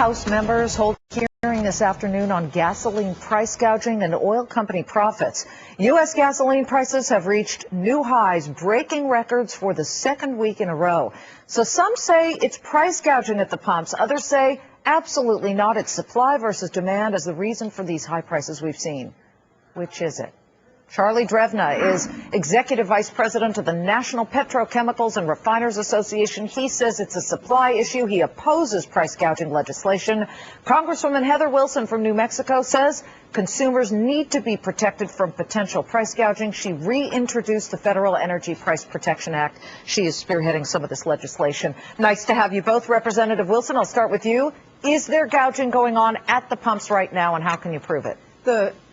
House members hold a hearing this afternoon on gasoline price gouging and oil company profits. U.S. gasoline prices have reached new highs, breaking records for the second week in a row. So some say it's price gouging at the pumps. Others say absolutely not. It's supply versus demand as the reason for these high prices we've seen. Which is it? Charlie Drevna is Executive Vice President of the National Petrochemicals and Refiners Association. He says it's a supply issue. He opposes price gouging legislation. Congresswoman Heather Wilson from New Mexico says consumers need to be protected from potential price gouging. She reintroduced the Federal Energy Price Protection Act. She is spearheading some of this legislation. Nice to have you both. Representative Wilson, I'll start with you. Is there gouging going on at the pumps right now, and how can you prove it?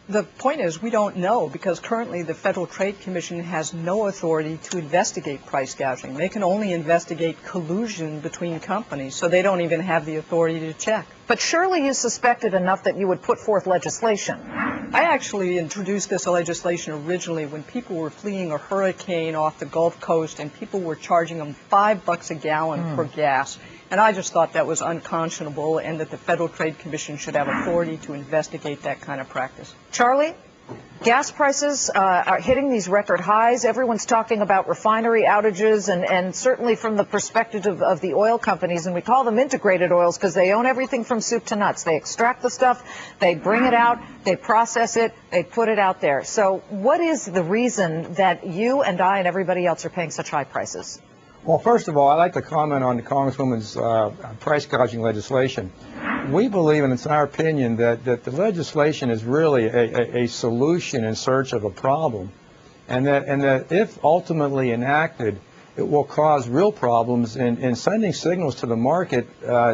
The point is we don't know, because currently the Federal Trade Commission has no authority to investigate price gouging. They can only investigate collusion between companies, so they don't even have the authority to check. But surely you suspected enough that you would put forth legislation. I actually introduced this legislation originally when people were fleeing a hurricane off the Gulf Coast and people were charging them $5 a gallon for gas. And I just thought that was unconscionable and that the Federal Trade Commission should have authority to investigate that kind of practice. Charlie, gas prices are hitting these record highs. Everyone's talking about refinery outages and certainly from the perspective of the oil companies, and we call them integrated oils because they own everything from soup to nuts. They extract the stuff, they bring it out, they process it, they put it out there. So what is the reason that you and I and everybody else are paying such high prices? Well, first of all, I'd like to comment on the Congresswoman's price gouging legislation. We believe, and it's our opinion, that the legislation is really a solution in search of a problem, and that if ultimately enacted, it will cause real problems in sending signals to the market,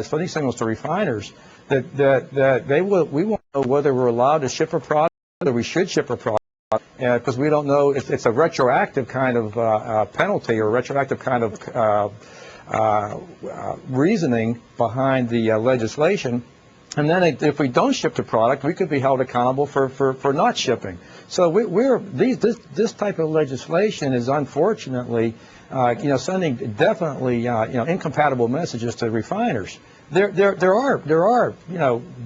sending signals to refiners that we won't know whether we're allowed to ship a product, whether we should ship a product. Because we don't know if it's a retroactive kind of penalty or retroactive kind of reasoning behind the legislation. And then if we don't ship the product, we could be held accountable for not shipping. So this type of legislation is unfortunately, sending definitely, incompatible messages to refiners. There are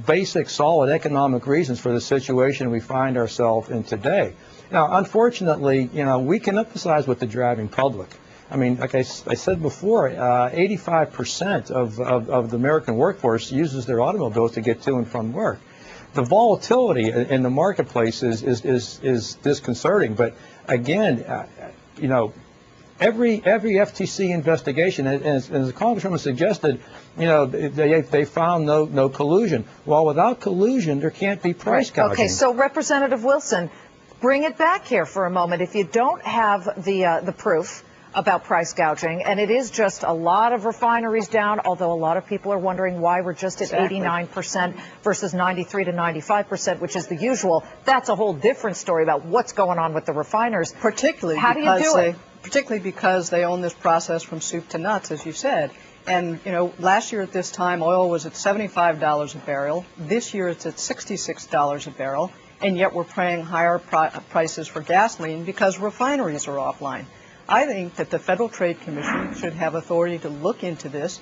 basic, solid economic reasons for the situation we find ourselves in today. Now, unfortunately, we can emphasize with the driving public. I mean, like I said before, 85% of the American workforce uses their automobiles to get to and from work. The volatility in the marketplace is disconcerting. But again, every FTC investigation, as the Congresswoman suggested, they found no collusion. Well, without collusion, there can't be price gouging. Okay, so Representative Wilson, bring it back here for a moment. If you don't have the proof about price gouging, and it is just a lot of refineries down, although a lot of people are wondering why we're just at 89% versus 93 to 95%, which is the usual. That's a whole different story about what's going on with the refiners. Particularly because they own this process from soup to nuts, as you said. And, last year at this time, oil was at $75 a barrel. This year it's at $66 a barrel. And yet we're paying higher prices for gasoline because refineries are offline. I think that the Federal Trade Commission should have authority to look into this,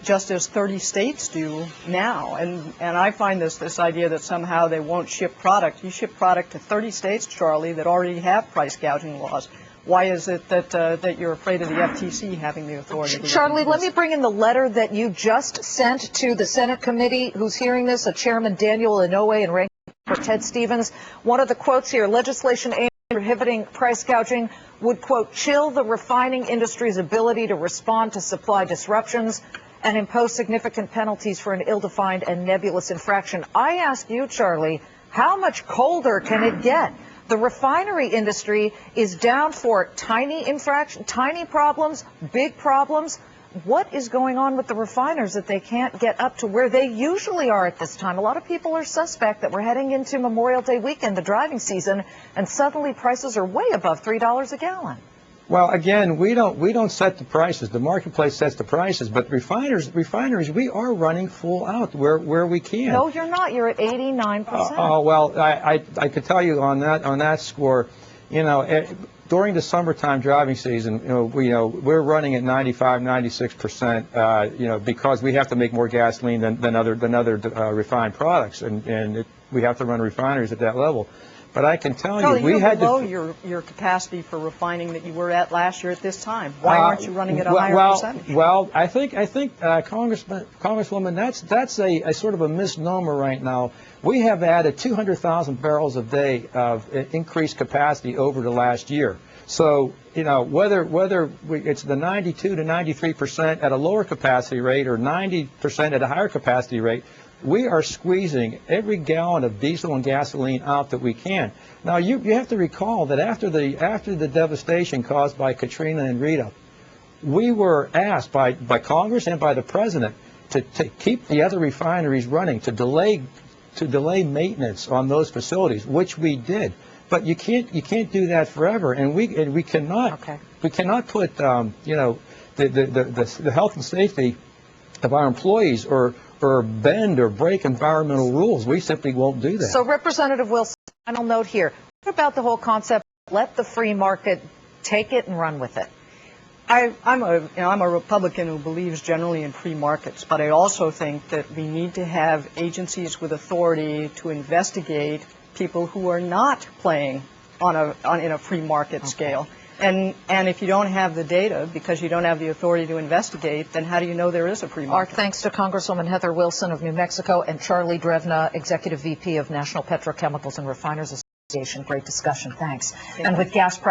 just as 30 states do now. And I find this idea that somehow they won't ship product. You ship product to 30 states, Charlie, that already have price gouging laws. Why is it that you're afraid of the FTC having the authority? Charlie, let me bring in the letter that you just sent to the Senate committee who's hearing this, Chairman Daniel Inouye and Ranking for Ted Stevens. One of the quotes here: legislation aimed at prohibiting price gouging would, quote, chill the refining industry's ability to respond to supply disruptions and impose significant penalties for an ill-defined and nebulous infraction. I ask you, Charlie, how much colder can it get? The refinery industry is down for tiny problems, big problems. What is going on with the refiners that they can't get up to where they usually are at this time? A lot of people are suspect that we're heading into Memorial Day weekend, the driving season, and suddenly prices are way above $3 a gallon. Well, again, we don't set the prices. The marketplace sets the prices. But refineries, we are running full out where we can. No, you're not. You're at 89%. Well, I could tell you on that score, during the summertime driving season, we're running at 95, 96%, because we have to make more gasoline than other refined products, and we have to run refineries at that level. But I can tell Charlie, you, we you're had below to. your capacity for refining that you were at last year at this time. Why aren't you running at a higher percentage? Well, I think Congresswoman, that's a sort of a misnomer right now. We have added 200,000 barrels a day of increased capacity over the last year. So, whether it's the 92 to 93% at a lower capacity rate or 90% at a higher capacity rate, we are squeezing every gallon of diesel and gasoline out that we can. Now, you have to recall that after the devastation caused by Katrina and Rita, we were asked by Congress and by the President to keep the other refineries running, to delay maintenance on those facilities, which we did. But you can't do that forever, and we cannot put the health and safety of our employees or bend or break environmental rules. We simply won't do that. So, Representative Wilson, final note here. What about the whole concept, let the free market take it and run with it? I'm a Republican who believes generally in free markets, but I also think that we need to have agencies with authority to investigate people who are not playing in a free market scale. And if you don't have the data because you don't have the authority to investigate, then how do you know there is a free market? Our thanks to Congresswoman Heather Wilson of New Mexico and Charlie Drevna, Executive VP of National Petrochemicals and Refiners Association. Great discussion. Thanks. And with gas prices